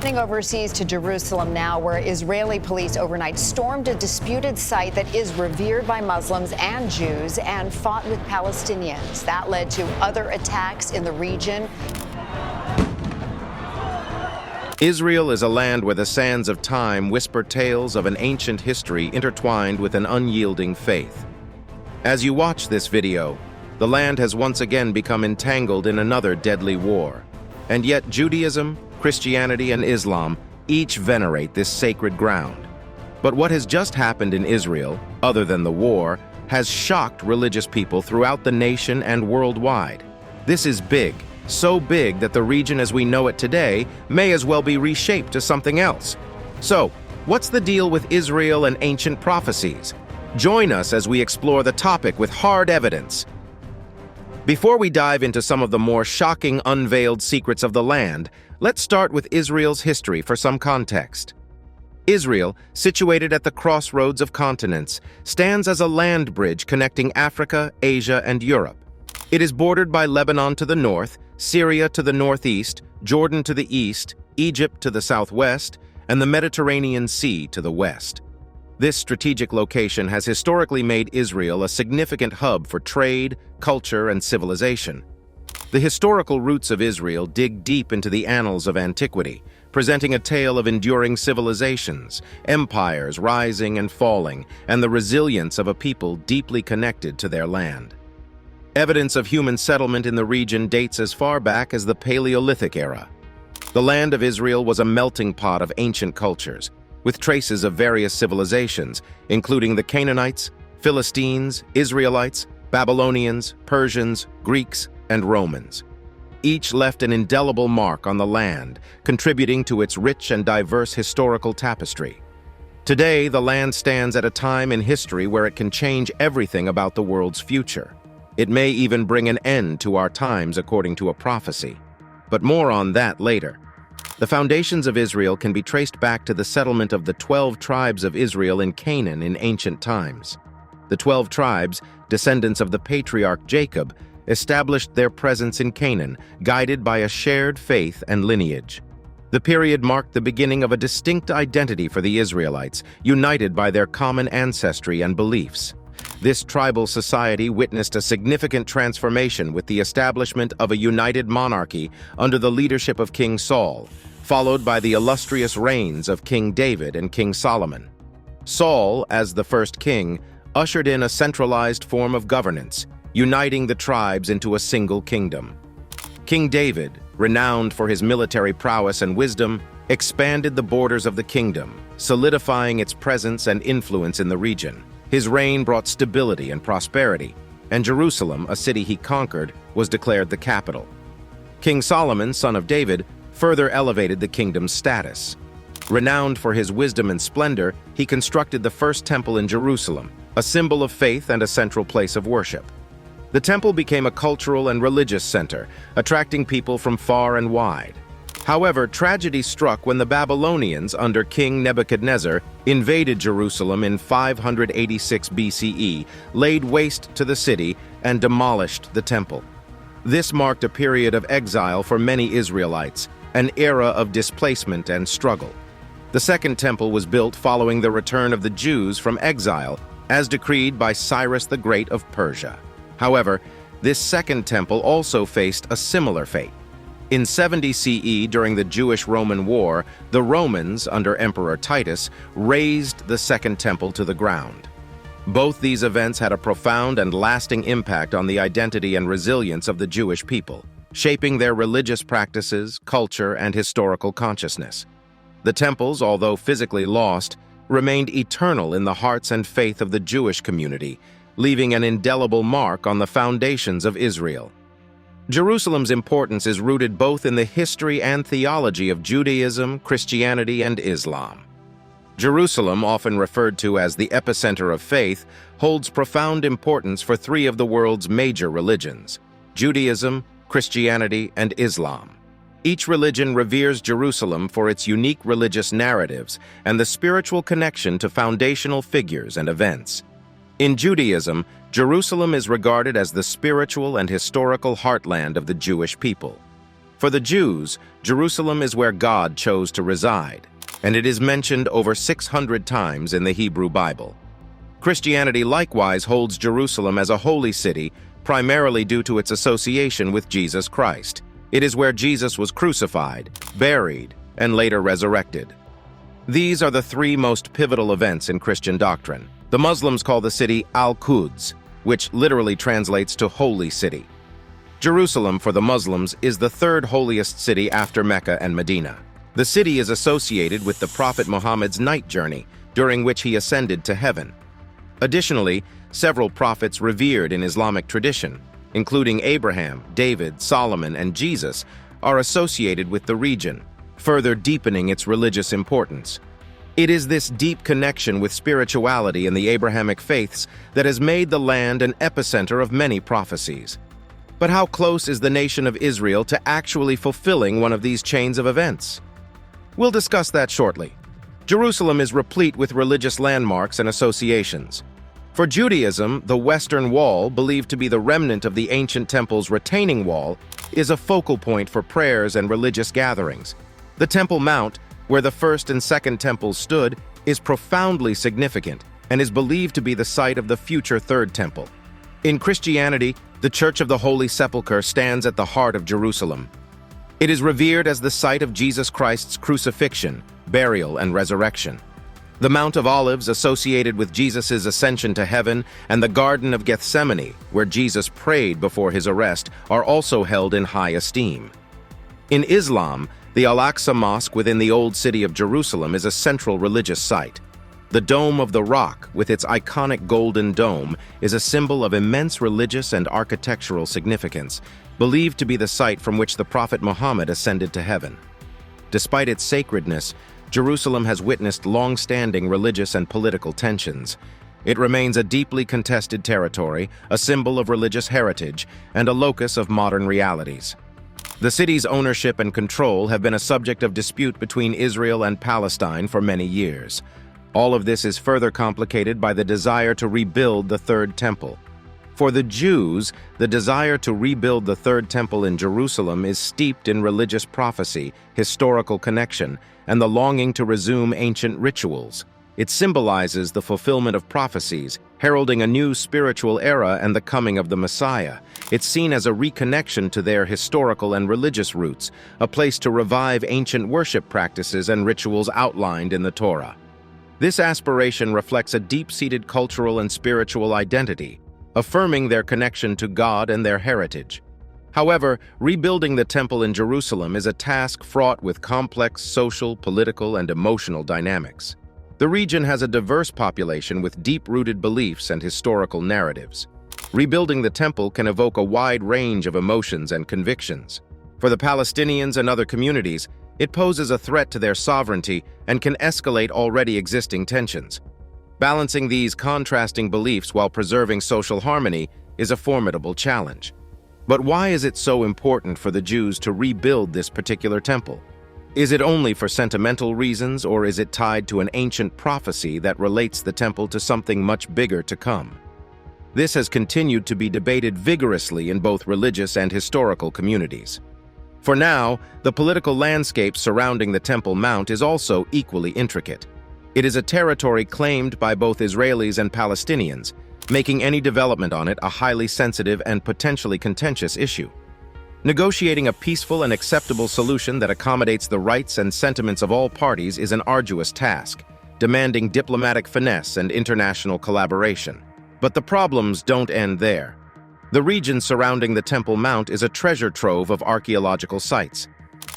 Happening overseas to Jerusalem now, where Israeli police overnight stormed a disputed site that is revered by Muslims and Jews and fought with Palestinians. That led to other attacks in the region. Israel is a land where the sands of time whisper tales of an ancient history intertwined with an unyielding faith. As you watch this video, the land has once again become entangled in another deadly war. And yet Judaism, Christianity, and Islam each venerate this sacred ground. But what has just happened in Israel, other than the war, has shocked religious people throughout the nation and worldwide. This is big, so big that the region as we know it today may as well be reshaped to something else. So, what's the deal with Israel and ancient prophecies? Join us as we explore the topic with hard evidence. Before we dive into some of the more shocking unveiled secrets of the land, let's start with Israel's history for some context. Israel, situated at the crossroads of continents, stands as a land bridge connecting Africa, Asia, and Europe. It is bordered by Lebanon to the north, Syria to the northeast, Jordan to the east, Egypt to the southwest, and the Mediterranean Sea to the west. This strategic location has historically made Israel a significant hub for trade, culture, and civilization. The historical roots of Israel dig deep into the annals of antiquity, presenting a tale of enduring civilizations, empires rising and falling, and the resilience of a people deeply connected to their land. Evidence of human settlement in the region dates as far back as the Paleolithic era. The land of Israel was a melting pot of ancient cultures, with traces of various civilizations, including the Canaanites, Philistines, Israelites, Babylonians, Persians, Greeks, and Romans. Each left an indelible mark on the land, contributing to its rich and diverse historical tapestry. Today, the land stands at a time in history where it can change everything about the world's future. It may even bring an end to our times according to a prophecy. But more on that later. The foundations of Israel can be traced back to the settlement of the 12 tribes of Israel in Canaan in ancient times. The 12 tribes, descendants of the patriarch Jacob, established their presence in Canaan, guided by a shared faith and lineage. The period marked the beginning of a distinct identity for the Israelites, united by their common ancestry and beliefs. This tribal society witnessed a significant transformation with the establishment of a united monarchy under the leadership of King Saul, followed by the illustrious reigns of King David and King Solomon. Saul, as the first king, ushered in a centralized form of governance, uniting the tribes into a single kingdom. King David, renowned for his military prowess and wisdom, expanded the borders of the kingdom, solidifying its presence and influence in the region. His reign brought stability and prosperity, and Jerusalem, a city he conquered, was declared the capital. King Solomon, son of David, further elevated the kingdom's status. Renowned for his wisdom and splendor, he constructed the first temple in Jerusalem, a symbol of faith and a central place of worship. The temple became a cultural and religious center, attracting people from far and wide. However, tragedy struck when the Babylonians, under King Nebuchadnezzar, invaded Jerusalem in 586 BCE, laid waste to the city, and demolished the temple. This marked a period of exile for many Israelites, an era of displacement and struggle. The second temple was built following the return of the Jews from exile, as decreed by Cyrus the Great of Persia. However, this second temple also faced a similar fate. In 70 CE, during the Jewish-Roman War, the Romans, under Emperor Titus, razed the Second Temple to the ground. Both these events had a profound and lasting impact on the identity and resilience of the Jewish people, shaping their religious practices, culture, and historical consciousness. The temples, although physically lost, remained eternal in the hearts and faith of the Jewish community, leaving an indelible mark on the foundations of Israel. Jerusalem's importance is rooted both in the history and theology of Judaism, Christianity, and Islam. Jerusalem, often referred to as the epicenter of faith, holds profound importance for three of the world's major religions: Judaism, Christianity, and Islam. Each religion reveres Jerusalem for its unique religious narratives and the spiritual connection to foundational figures and events. In Judaism, Jerusalem is regarded as the spiritual and historical heartland of the Jewish people. For the Jews, Jerusalem is where God chose to reside, and it is mentioned over 600 times in the Hebrew Bible. Christianity likewise holds Jerusalem as a holy city, primarily due to its association with Jesus Christ. It is where Jesus was crucified, buried, and later resurrected. These are the three most pivotal events in Christian doctrine. The Muslims call the city Al-Quds, which literally translates to holy city. Jerusalem, for the Muslims, is the third holiest city after Mecca and Medina. The city is associated with the Prophet Muhammad's night journey, during which he ascended to heaven. Additionally, several prophets revered in Islamic tradition, including Abraham, David, Solomon, and Jesus, are associated with the region, further deepening its religious importance. It is this deep connection with spirituality in the Abrahamic faiths that has made the land an epicenter of many prophecies. But how close is the nation of Israel to actually fulfilling one of these chains of events? We'll discuss that shortly. Jerusalem is replete with religious landmarks and associations. For Judaism, the Western Wall, believed to be the remnant of the ancient temple's retaining wall, is a focal point for prayers and religious gatherings. The Temple Mount, where the first and second temples stood, is profoundly significant and is believed to be the site of the future Third Temple. In Christianity, the Church of the Holy Sepulchre stands at the heart of Jerusalem. It is revered as the site of Jesus Christ's crucifixion, burial, and resurrection. The Mount of Olives, associated with Jesus' ascension to heaven, and the Garden of Gethsemane, where Jesus prayed before his arrest, are also held in high esteem. In Islam, the Al-Aqsa Mosque within the Old City of Jerusalem is a central religious site. The Dome of the Rock, with its iconic golden dome, is a symbol of immense religious and architectural significance, believed to be the site from which the Prophet Muhammad ascended to heaven. Despite its sacredness, Jerusalem has witnessed long-standing religious and political tensions. It remains a deeply contested territory, a symbol of religious heritage, and a locus of modern realities. The city's ownership and control have been a subject of dispute between Israel and Palestine for many years. All of this is further complicated by the desire to rebuild the Third Temple. For the Jews, the desire to rebuild the Third Temple in Jerusalem is steeped in religious prophecy, historical connection, and the longing to resume ancient rituals. It symbolizes the fulfillment of prophecies, heralding a new spiritual era and the coming of the Messiah. It's seen as a reconnection to their historical and religious roots, a place to revive ancient worship practices and rituals outlined in the Torah. This aspiration reflects a deep-seated cultural and spiritual identity, affirming their connection to God and their heritage. However, rebuilding the temple in Jerusalem is a task fraught with complex social, political, and emotional dynamics. The region has a diverse population with deep-rooted beliefs and historical narratives. Rebuilding the temple can evoke a wide range of emotions and convictions. For the Palestinians and other communities, it poses a threat to their sovereignty and can escalate already existing tensions. Balancing these contrasting beliefs while preserving social harmony is a formidable challenge. But why is it so important for the Jews to rebuild this particular temple? Is it only for sentimental reasons, or is it tied to an ancient prophecy that relates the temple to something much bigger to come? This has continued to be debated vigorously in both religious and historical communities. For now, the political landscape surrounding the Temple Mount is also equally intricate. It is a territory claimed by both Israelis and Palestinians, making any development on it a highly sensitive and potentially contentious issue. Negotiating a peaceful and acceptable solution that accommodates the rights and sentiments of all parties is an arduous task, demanding diplomatic finesse and international collaboration. But the problems don't end there. The region surrounding the Temple Mount is a treasure trove of archaeological sites.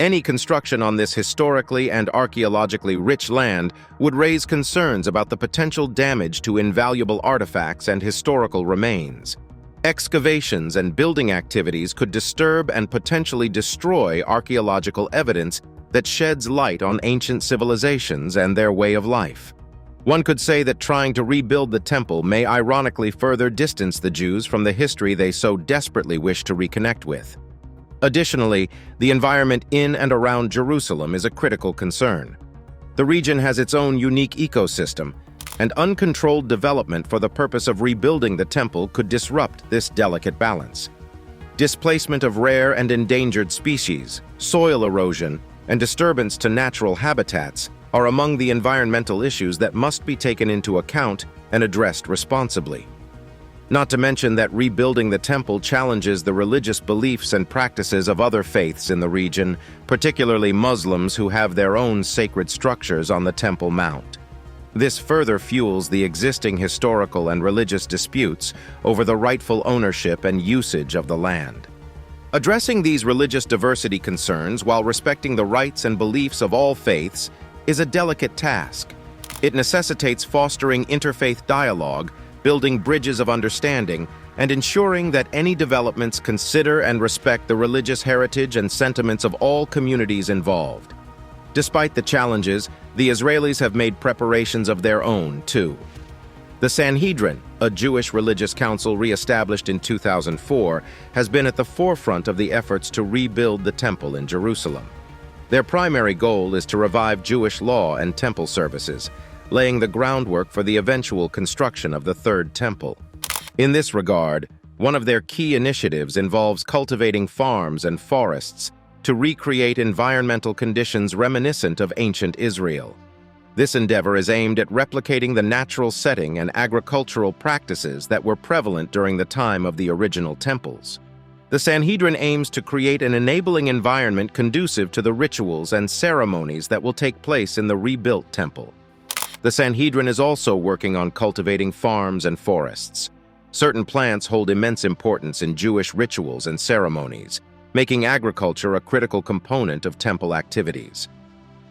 Any construction on this historically and archaeologically rich land would raise concerns about the potential damage to invaluable artifacts and historical remains. Excavations and building activities could disturb and potentially destroy archaeological evidence that sheds light on ancient civilizations and their way of life. One could say that trying to rebuild the temple may ironically further distance the Jews from the history they so desperately wish to reconnect with. Additionally, the environment in and around Jerusalem is a critical concern. The region has its own unique ecosystem, and uncontrolled development for the purpose of rebuilding the temple could disrupt this delicate balance. Displacement of rare and endangered species, soil erosion, and disturbance to natural habitats are among the environmental issues that must be taken into account and addressed responsibly. Not to mention that rebuilding the temple challenges the religious beliefs and practices of other faiths in the region, particularly Muslims who have their own sacred structures on the Temple Mount. This further fuels the existing historical and religious disputes over the rightful ownership and usage of the land. Addressing these religious diversity concerns while respecting the rights and beliefs of all faiths is a delicate task. It necessitates fostering interfaith dialogue, building bridges of understanding, and ensuring that any developments consider and respect the religious heritage and sentiments of all communities involved. Despite the challenges, the Israelis have made preparations of their own, too. The Sanhedrin, a Jewish religious council re-established in 2004, has been at the forefront of the efforts to rebuild the temple in Jerusalem. Their primary goal is to revive Jewish law and temple services, laying the groundwork for the eventual construction of the Third Temple. In this regard, one of their key initiatives involves cultivating farms and forests to recreate environmental conditions reminiscent of ancient Israel. This endeavor is aimed at replicating the natural setting and agricultural practices that were prevalent during the time of the original temples. The Sanhedrin aims to create an enabling environment conducive to the rituals and ceremonies that will take place in the rebuilt temple. The Sanhedrin is also working on cultivating farms and forests. Certain plants hold immense importance in Jewish rituals and ceremonies, making agriculture a critical component of temple activities.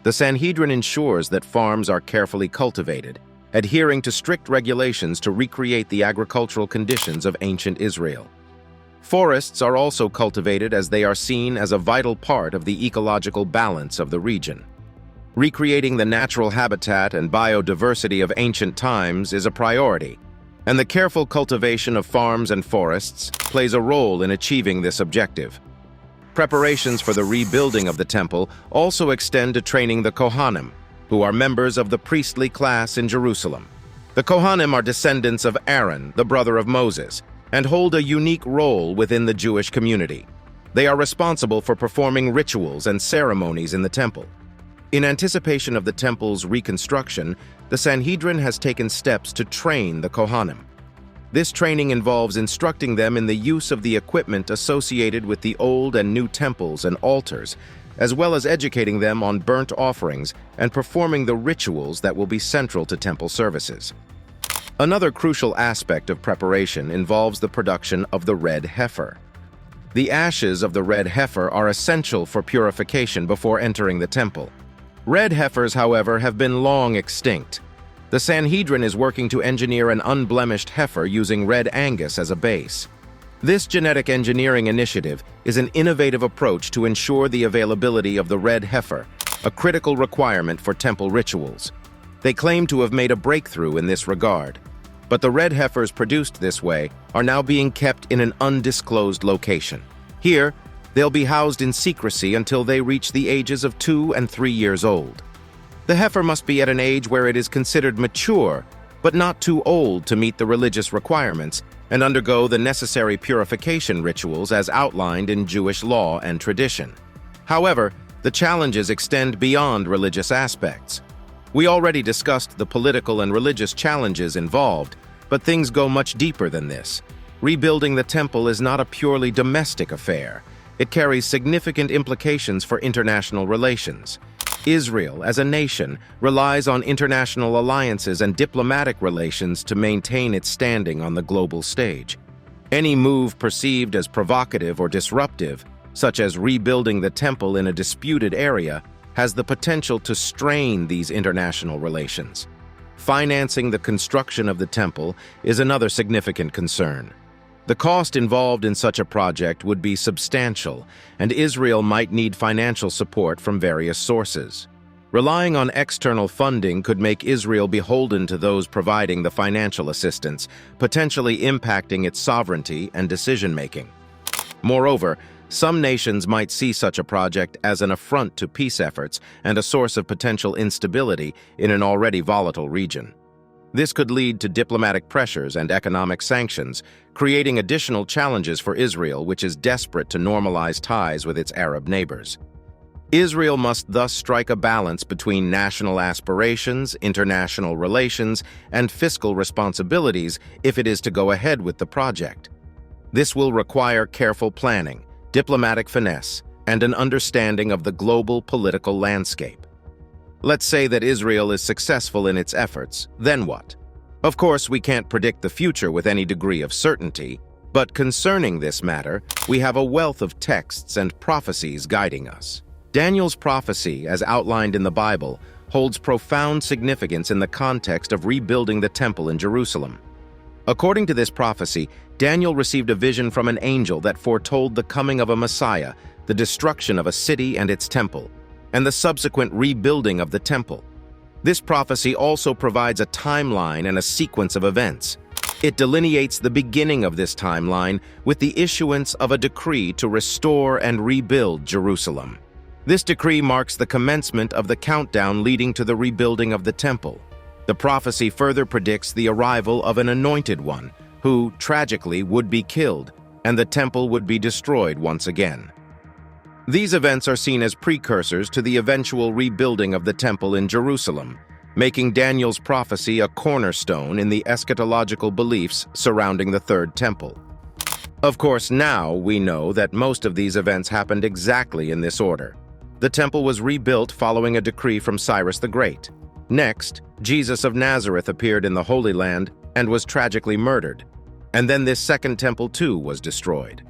The Sanhedrin ensures that farms are carefully cultivated, adhering to strict regulations to recreate the agricultural conditions of ancient Israel. Forests are also cultivated as they are seen as a vital part of the ecological balance of the region. Recreating the natural habitat and biodiversity of ancient times is a priority, and the careful cultivation of farms and forests plays a role in achieving this objective. Preparations for the rebuilding of the temple also extend to training the Kohanim, who are members of the priestly class in Jerusalem. The Kohanim are descendants of Aaron, the brother of Moses, and hold a unique role within the Jewish community. They are responsible for performing rituals and ceremonies in the temple. In anticipation of the temple's reconstruction, the Sanhedrin has taken steps to train the Kohanim. This training involves instructing them in the use of the equipment associated with the old and new temples and altars, as well as educating them on burnt offerings and performing the rituals that will be central to temple services. Another crucial aspect of preparation involves the production of the red heifer. The ashes of the red heifer are essential for purification before entering the temple. Red heifers, however, have been long extinct. The Sanhedrin is working to engineer an unblemished heifer using red Angus as a base. This genetic engineering initiative is an innovative approach to ensure the availability of the red heifer, a critical requirement for temple rituals. They claim to have made a breakthrough in this regard, but the red heifers produced this way are now being kept in an undisclosed location. Here, they'll be housed in secrecy until they reach the ages of 2 and 3 years old. The heifer must be at an age where it is considered mature, but not too old to meet the religious requirements and undergo the necessary purification rituals as outlined in Jewish law and tradition. However, the challenges extend beyond religious aspects. We already discussed the political and religious challenges involved, but things go much deeper than this. Rebuilding the temple is not a purely domestic affair. It carries significant implications for international relations. Israel, as a nation, relies on international alliances and diplomatic relations to maintain its standing on the global stage. Any move perceived as provocative or disruptive, such as rebuilding the temple in a disputed area, has the potential to strain these international relations. Financing the construction of the temple is another significant concern. The cost involved in such a project would be substantial, and Israel might need financial support from various sources. Relying on external funding could make Israel beholden to those providing the financial assistance, potentially impacting its sovereignty and decision-making. Moreover, some nations might see such a project as an affront to peace efforts and a source of potential instability in an already volatile region. This could lead to diplomatic pressures and economic sanctions, creating additional challenges for Israel, which is desperate to normalize ties with its Arab neighbors. Israel must thus strike a balance between national aspirations, international relations, and fiscal responsibilities if it is to go ahead with the project. This will require careful planning, diplomatic finesse, and an understanding of the global political landscape. Let's say that Israel is successful in its efforts, then what? Of course, we can't predict the future with any degree of certainty, but concerning this matter, we have a wealth of texts and prophecies guiding us. Daniel's prophecy, as outlined in the Bible, holds profound significance in the context of rebuilding the temple in Jerusalem. According to this prophecy, Daniel received a vision from an angel that foretold the coming of a Messiah, the destruction of a city and its temple, and the subsequent rebuilding of the temple. This prophecy also provides a timeline and a sequence of events. It delineates the beginning of this timeline with the issuance of a decree to restore and rebuild Jerusalem. This decree marks the commencement of the countdown leading to the rebuilding of the temple. The prophecy further predicts the arrival of an anointed one, who, tragically, would be killed, and the temple would be destroyed once again. These events are seen as precursors to the eventual rebuilding of the temple in Jerusalem, making Daniel's prophecy a cornerstone in the eschatological beliefs surrounding the Third Temple. Of course, now we know that most of these events happened exactly in this order. The temple was rebuilt following a decree from Cyrus the Great. Next, Jesus of Nazareth appeared in the Holy Land and was tragically murdered. And then this second temple too was destroyed.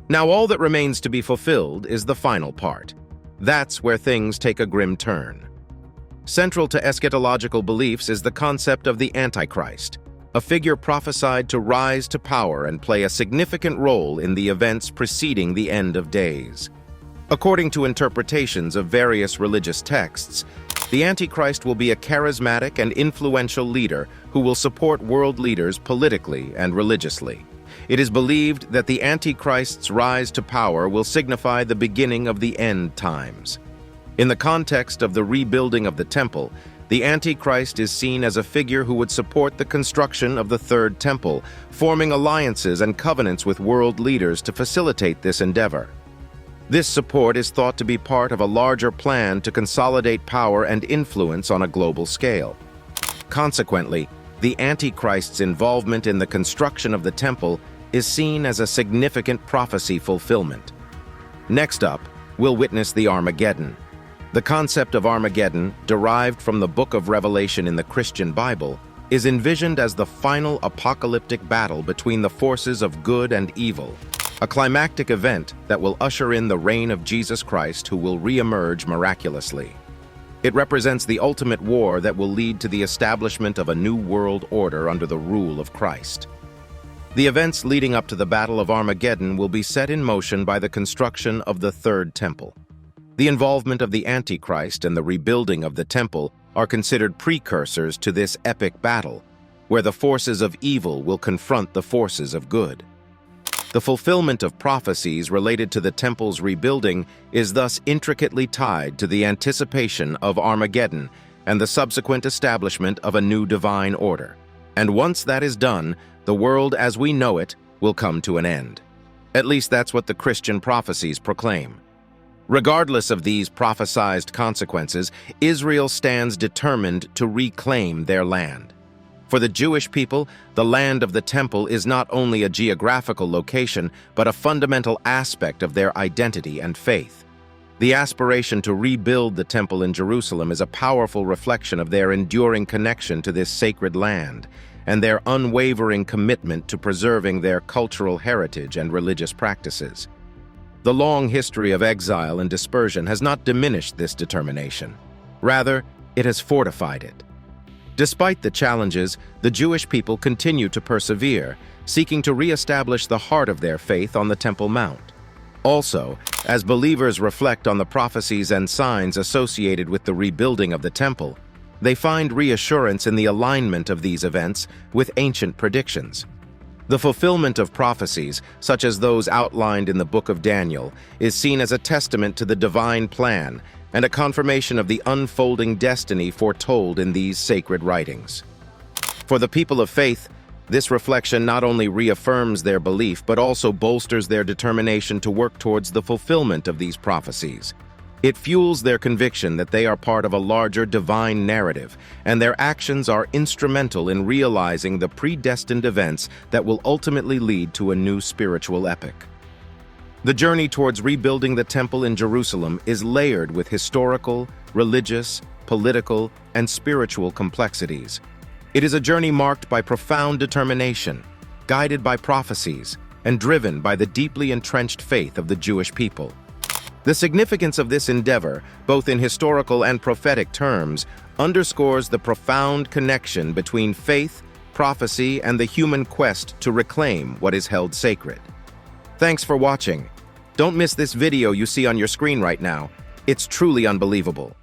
Now all that remains to be fulfilled is the final part. That's where things take a grim turn. Central to eschatological beliefs is the concept of the Antichrist, a figure prophesied to rise to power and play a significant role in the events preceding the end of days. According to interpretations of various religious texts, the Antichrist will be a charismatic and influential leader who will support world leaders politically and religiously. It is believed that the Antichrist's rise to power will signify the beginning of the end times. In the context of the rebuilding of the temple, the Antichrist is seen as a figure who would support the construction of the Third Temple, forming alliances and covenants with world leaders to facilitate this endeavor. This support is thought to be part of a larger plan to consolidate power and influence on a global scale. Consequently, the Antichrist's involvement in the construction of the temple is seen as a significant prophecy fulfillment. Next up, we'll witness the Armageddon. The concept of Armageddon, derived from the Book of Revelation in the Christian Bible, is envisioned as the final apocalyptic battle between the forces of good and evil, a climactic event that will usher in the reign of Jesus Christ, who will re-emerge miraculously. It represents the ultimate war that will lead to the establishment of a new world order under the rule of Christ. The events leading up to the Battle of Armageddon will be set in motion by the construction of the Third Temple. The involvement of the Antichrist and the rebuilding of the temple are considered precursors to this epic battle, where the forces of evil will confront the forces of good. The fulfillment of prophecies related to the temple's rebuilding is thus intricately tied to the anticipation of Armageddon and the subsequent establishment of a new divine order. And once that is done, the world as we know it will come to an end. At least that's what the Christian prophecies proclaim. Regardless of these prophesied consequences, Israel stands determined to reclaim their land. For the Jewish people, the land of the temple is not only a geographical location, but a fundamental aspect of their identity and faith. The aspiration to rebuild the temple in Jerusalem is a powerful reflection of their enduring connection to this sacred land and their unwavering commitment to preserving their cultural heritage and religious practices. The long history of exile and dispersion has not diminished this determination. Rather, it has fortified it. Despite the challenges, the Jewish people continue to persevere, seeking to re-establish the heart of their faith on the Temple Mount. Also, as believers reflect on the prophecies and signs associated with the rebuilding of the temple, they find reassurance in the alignment of these events with ancient predictions. The fulfillment of prophecies, such as those outlined in the Book of Daniel, is seen as a testament to the divine plan and a confirmation of the unfolding destiny foretold in these sacred writings. For the people of faith, this reflection not only reaffirms their belief, but also bolsters their determination to work towards the fulfillment of these prophecies. It fuels their conviction that they are part of a larger divine narrative, and their actions are instrumental in realizing the predestined events that will ultimately lead to a new spiritual epoch. The journey towards rebuilding the temple in Jerusalem is layered with historical, religious, political, and spiritual complexities. It is a journey marked by profound determination, guided by prophecies, and driven by the deeply entrenched faith of the Jewish people. The significance of this endeavor, both in historical and prophetic terms, underscores the profound connection between faith, prophecy, and the human quest to reclaim what is held sacred. Thanks for watching. Don't miss this video you see on your screen right now. It's truly unbelievable.